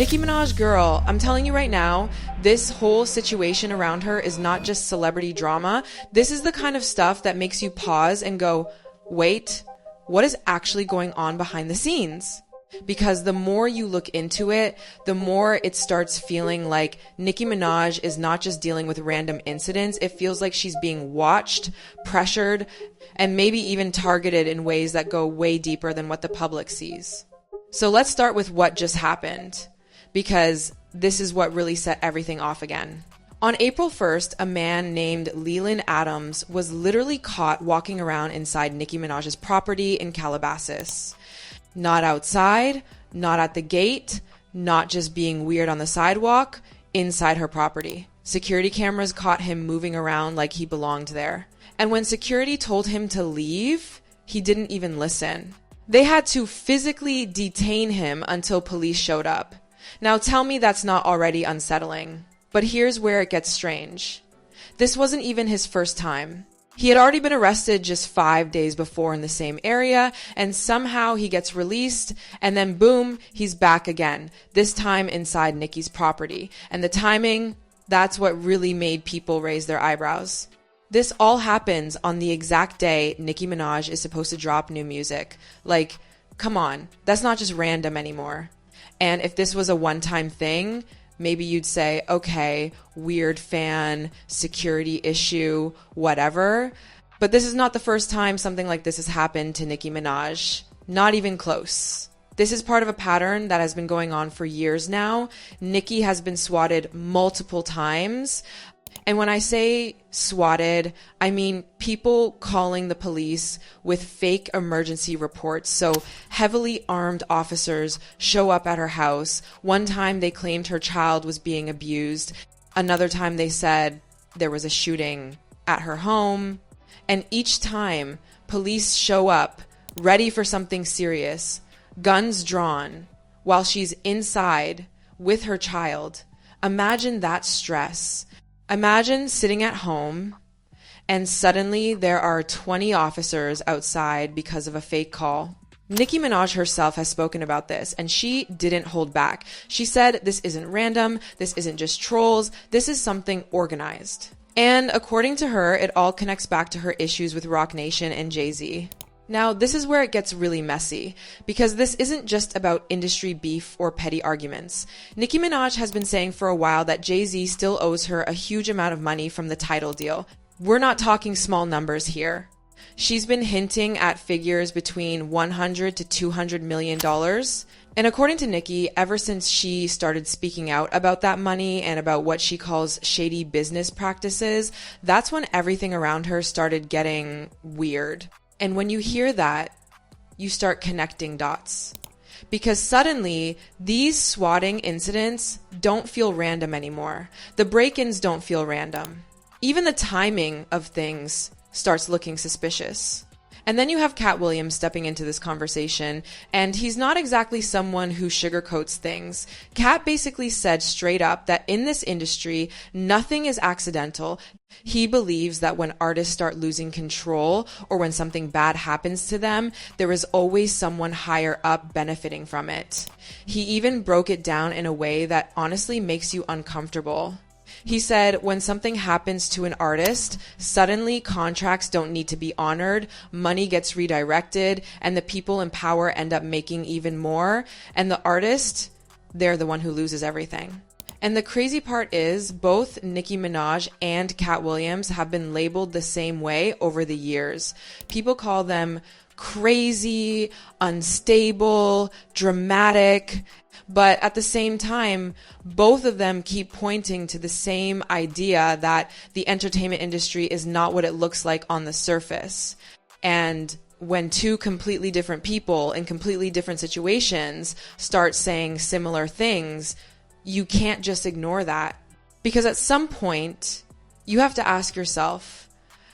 Nicki Minaj, girl, I'm telling you right now, this whole situation around her is not just celebrity drama. This is the kind of stuff that makes you pause and go, wait, what is actually going on behind the scenes? Because the more you look into it, the more it starts feeling like Nicki Minaj is not just dealing with random incidents. It feels like she's being watched, pressured, and maybe even targeted in ways that go way deeper than what the public sees. So let's start with what just happened, because this is what really set everything off again. On April 1st, a man named Leland Adams was literally caught walking around inside Nicki Minaj's property in Calabasas. Not outside, not at the gate, not just being weird on the sidewalk, inside her property. Security cameras caught him moving around like he belonged there. And when security told him to leave, he didn't even listen. They had to physically detain him until police showed up. Now tell me that's not already unsettling. But here's where it gets strange. This wasn't even his first time. He had already been arrested just 5 days before in the same area, and somehow he gets released, and then boom, he's back again, this time inside Nicki's property. And the timing, that's what really made people raise their eyebrows. This all happens on the exact day Nicki Minaj is supposed to drop new music. Like, come on, that's not just random anymore. And if this was a one-time thing, maybe you'd say, okay, weird fan, security issue, whatever. But this is not the first time something like this has happened to Nicki Minaj. Not even close. This is part of a pattern that has been going on for years now. Nicki has been swatted multiple times. And when I say swatted, I mean people calling the police with fake emergency reports. So heavily armed officers show up at her house. One time they claimed her child was being abused. Another time they said there was a shooting at her home. And each time police show up ready for something serious, guns drawn, while she's inside with her child. Imagine that stress. Imagine sitting at home and suddenly there are 20 officers outside because of a fake call. Nicki Minaj herself has spoken about this, and she didn't hold back. She said this isn't random, this isn't just trolls, this is something organized. And according to her, it all connects back to her issues with Roc Nation and Jay-Z. Now, this is where it gets really messy, because this isn't just about industry beef or petty arguments. Nicki Minaj has been saying for a while that Jay-Z still owes her a huge amount of money from the Tidal deal. We're not talking small numbers here. She's been hinting at figures between $100 to $200 million. And according to Nicki, ever since she started speaking out about that money and about what she calls shady business practices, that's when everything around her started getting weird. And when you hear that, you start connecting dots. Because suddenly, these swatting incidents don't feel random anymore. The break-ins don't feel random. Even the timing of things starts looking suspicious. And then you have Katt Williams stepping into this conversation, and he's not exactly someone who sugarcoats things. Katt basically said straight up that in this industry, nothing is accidental. He believes that when artists start losing control or when something bad happens to them, there is always someone higher up benefiting from it. He even broke it down in a way that honestly makes you uncomfortable. He said when something happens to an artist, suddenly contracts don't need to be honored, money gets redirected, and the people in power end up making even more. And the artist, they're the one who loses everything. And the crazy part is both Nicki Minaj and Katt Williams have been labeled the same way over the years. People call them crazy, unstable, dramatic. But at the same time, both of them keep pointing to the same idea that the entertainment industry is not what it looks like on the surface. And when two completely different people in completely different situations start saying similar things, you can't just ignore that. Because at some point, you have to ask yourself,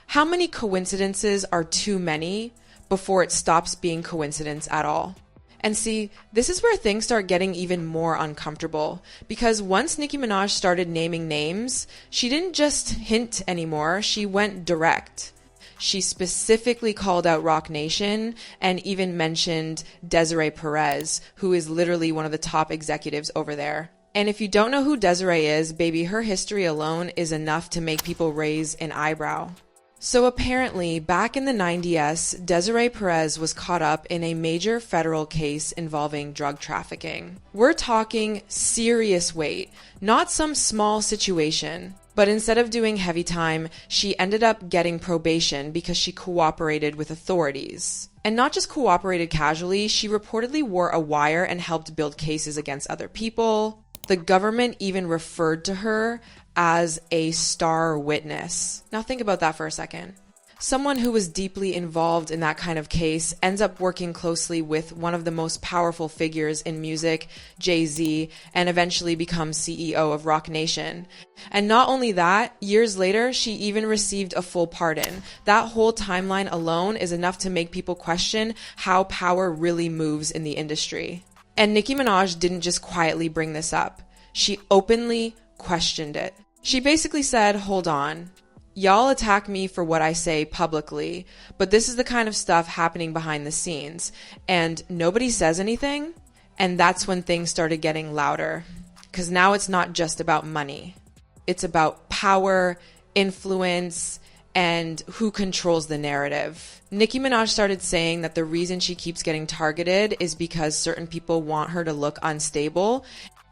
how many coincidences are too many before it stops being coincidence at all? And see, this is where things start getting even more uncomfortable, because once Nicki Minaj started naming names, she didn't just hint anymore, she went direct. she specifically called out Roc Nation and even mentioned Desiree Perez, who is literally one of the top executives over there. And if you don't know who Desiree is, baby, her history alone is enough to make people raise an eyebrow. So apparently, back in the 90s, Desiree Perez was caught up in a major federal case involving drug trafficking. We're talking serious weight, not some small situation. But instead of doing heavy time, she ended up getting probation because she cooperated with authorities. And not just cooperated casually, she reportedly wore a wire and helped build cases against other people. The government even referred to her as a star witness. Now think about that for a second. Someone who was deeply involved in that kind of case ends up working closely with one of the most powerful figures in music, Jay-Z, and eventually becomes CEO of Roc Nation. And not only that, years later, she even received a full pardon. That whole timeline alone is enough to make people question how power really moves in the industry. And Nicki Minaj didn't just quietly bring this up. She openly questioned it. She basically said, hold on. Y'all attack me for what I say publicly, but this is the kind of stuff happening behind the scenes, and nobody says anything, and that's when things started getting louder. Because now it's not just about money. It's about power, influence, and who controls the narrative. Nicki Minaj started saying that the reason she keeps getting targeted is because certain people want her to look unstable.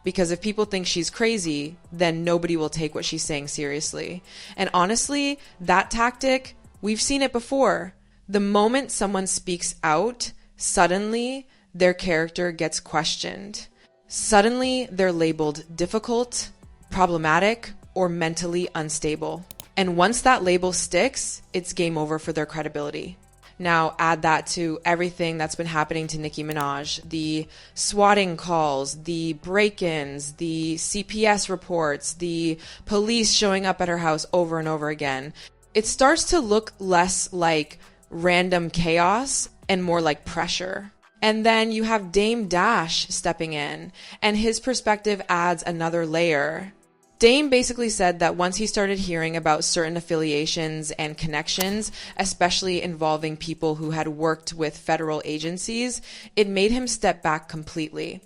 Because if people think she's crazy, then nobody will take what she's saying seriously. And honestly, that tactic, we've seen it before. The moment someone speaks out, suddenly their character gets questioned. Suddenly they're labeled difficult, problematic, or mentally unstable. And once that label sticks, it's game over for their credibility. Now add that to everything that's been happening to Nicki Minaj, the swatting calls, the break-ins, the CPS reports, the police showing up at her house over and over again. It starts to look less like random chaos and more like pressure. And then you have Dame Dash stepping in, and his perspective adds another layer. Dame basically said that once he started hearing about certain affiliations and connections, especially involving people who had worked with federal agencies, it made him step back completely.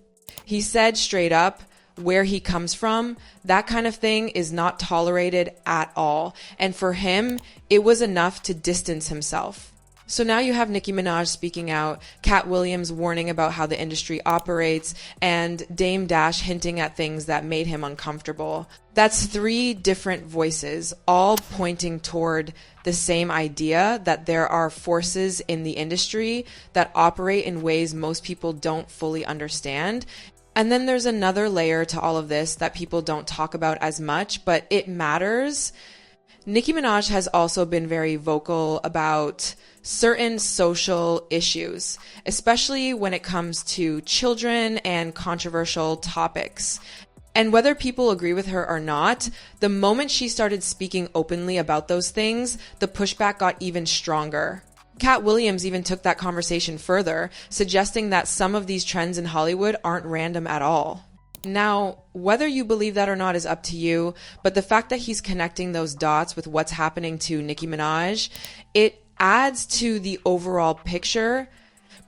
He said straight up, where he comes from, that kind of thing is not tolerated at all. And for him, it was enough to distance himself. So now you have Nicki Minaj speaking out, Katt Williams warning about how the industry operates, and Dame Dash hinting at things that made him uncomfortable. That's 3 different voices, all pointing toward the same idea that there are forces in the industry that operate in ways most people don't fully understand. And then there's another layer to all of this that people don't talk about as much, but it matters. Nicki Minaj has also been very vocal about certain social issues, especially when it comes to children and controversial topics. And whether people agree with her or not, the moment she started speaking openly about those things, the pushback got even stronger. Katt Williams even took that conversation further, suggesting that some of these trends in Hollywood aren't random at all. Now, whether you believe that or not is up to you, but the fact that he's connecting those dots with what's happening to Nicki Minaj, it adds to the overall picture,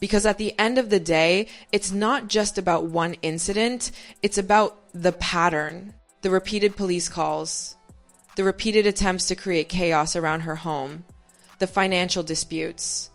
because at the end of the day, it's not just about one incident, it's about the pattern, the repeated police calls, the repeated attempts to create chaos around her home, the financial disputes,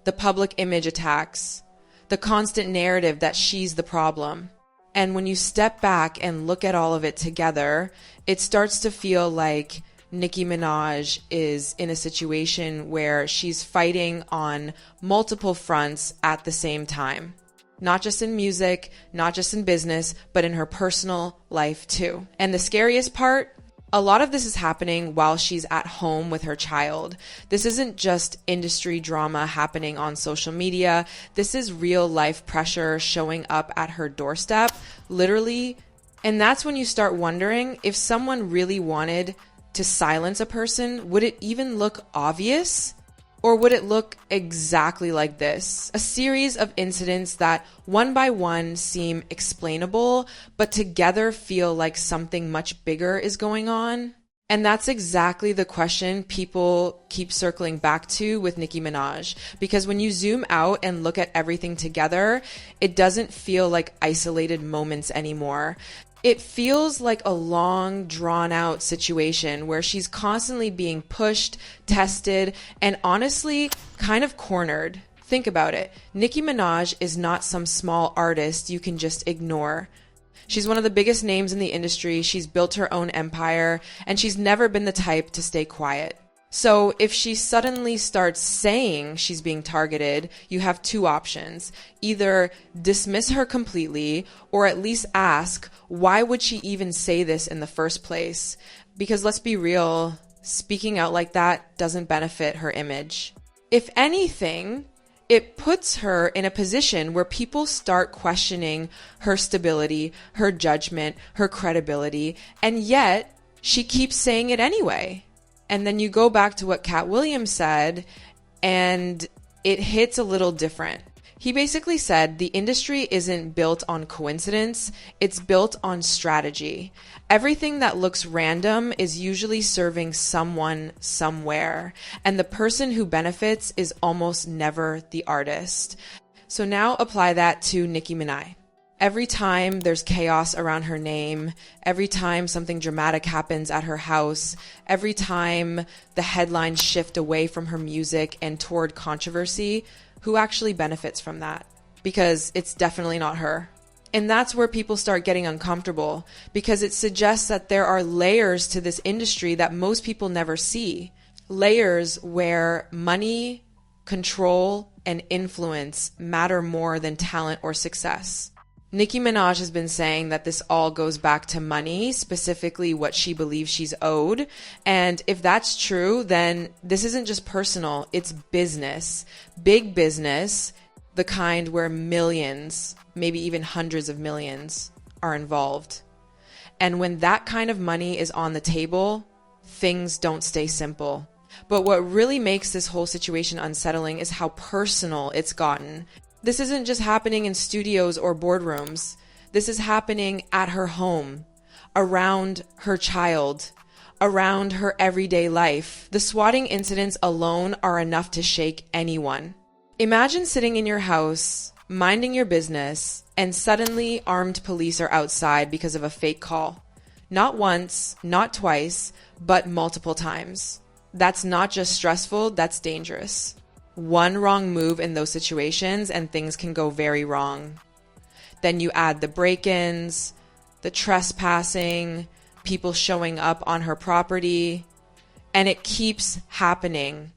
the public image attacks, the constant narrative that she's the problem. And when you step back and look at all of it together, it starts to feel like Nicki Minaj is in a situation where she's fighting on multiple fronts at the same time. Not just in music, not just in business, but in her personal life too. And the scariest part, a lot of this is happening while she's at home with her child. This isn't just industry drama happening on social media. This is real life pressure showing up at her doorstep, literally. And that's when you start wondering, if someone really wanted to silence a person, would it even look obvious? Or would it look exactly like this? A series of incidents that one by one seem explainable, but together feel like something much bigger is going on. And that's exactly the question people keep circling back to with Nicki Minaj. Because when you zoom out and look at everything together, it doesn't feel like isolated moments anymore. It feels like a long, drawn-out situation where she's constantly being pushed, tested, and honestly, kind of cornered. Think about it. Nicki Minaj is not some small artist you can just ignore. She's one of the biggest names in the industry, she's built her own empire, and she's never been the type to stay quiet. So if she suddenly starts saying she's being targeted, you have two options. Either dismiss her completely, or at least ask, why would she even say this in the first place? Because let's be real, speaking out like that doesn't benefit her image. If anything, it puts her in a position where people start questioning her stability, her judgment, her credibility, and yet she keeps saying it anyway. And then you go back to what Katt Williams said, and it hits a little different. He basically said the industry isn't built on coincidence, it's built on strategy. Everything that looks random is usually serving someone somewhere, and the person who benefits is almost never the artist. So now apply that to Nicki Minaj. Every time there's chaos around her name, every time something dramatic happens at her house, every time the headlines shift away from her music and toward controversy, who actually benefits from that? Because it's definitely not her. And that's where people start getting uncomfortable, because it suggests that there are layers to this industry that most people never see. Layers where money, control, and influence matter more than talent or success. Nicki Minaj has been saying that this all goes back to money, specifically what she believes she's owed. And if that's true, then this isn't just personal, it's business. Big business, the kind where millions, maybe even hundreds of millions are involved. And when that kind of money is on the table, things don't stay simple. But what really makes this whole situation unsettling is how personal it's gotten. This isn't just happening in studios or boardrooms. This is happening at her home, around her child, around her everyday life. The swatting incidents alone are enough to shake anyone. Imagine sitting in your house, minding your business, and suddenly armed police are outside because of a fake call. Not once, not twice, but multiple times. That's not just stressful, that's dangerous. One wrong move in those situations and things can go very wrong. Then you add the break-ins, the trespassing, people showing up on her property, and it keeps happening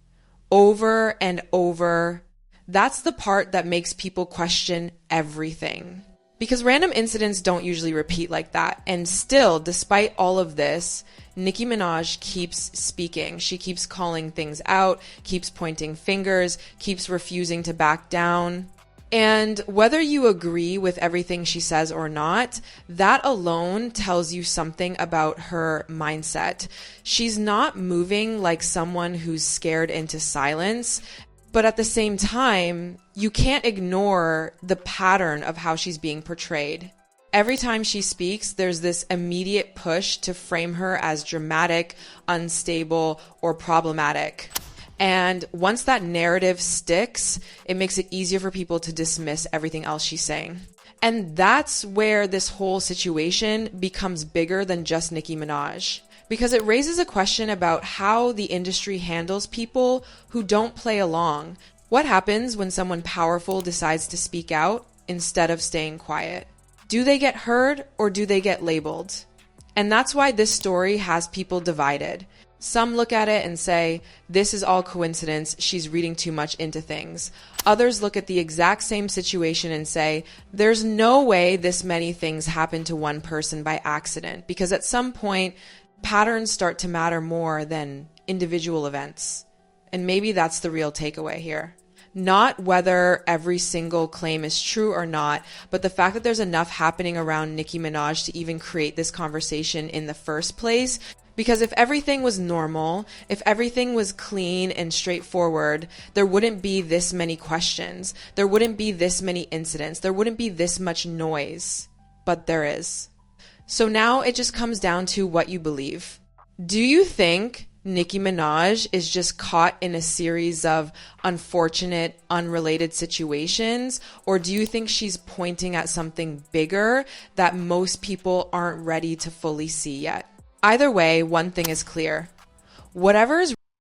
over and over. That's the part that makes people question everything. Because random incidents don't usually repeat like that. And still, despite all of this, Nicki Minaj keeps speaking. She keeps calling things out, keeps pointing fingers, keeps refusing to back down. And whether you agree with everything she says or not, that alone tells you something about her mindset. She's not moving like someone who's scared into silence. But at the same time, you can't ignore the pattern of how she's being portrayed. Every time she speaks, there's this immediate push to frame her as dramatic, unstable, or problematic. And once that narrative sticks, it makes it easier for people to dismiss everything else she's saying. And that's where this whole situation becomes bigger than just Nicki Minaj. Because it raises a question about how the industry handles people who don't play along. What happens when someone powerful decides to speak out instead of staying quiet? Do they get heard or do they get labeled? And that's why this story has people divided. Some look at it and say, this is all coincidence, she's reading too much into things. Others look at the exact same situation and say, there's no way this many things happen to one person by accident, because at some point, patterns start to matter more than individual events. And maybe that's the real takeaway here. Not whether every single claim is true or not, but the fact that there's enough happening around Nicki Minaj to even create this conversation in the first place. Because if everything was normal, if everything was clean and straightforward, there wouldn't be this many questions. There wouldn't be this many incidents. There wouldn't be this much noise. But there is. So now it just comes down to what you believe. Do you think Nicki Minaj is just caught in a series of unfortunate, unrelated situations? Or do you think she's pointing at something bigger that most people aren't ready to fully see yet? Either way, one thing is clear. Whatever is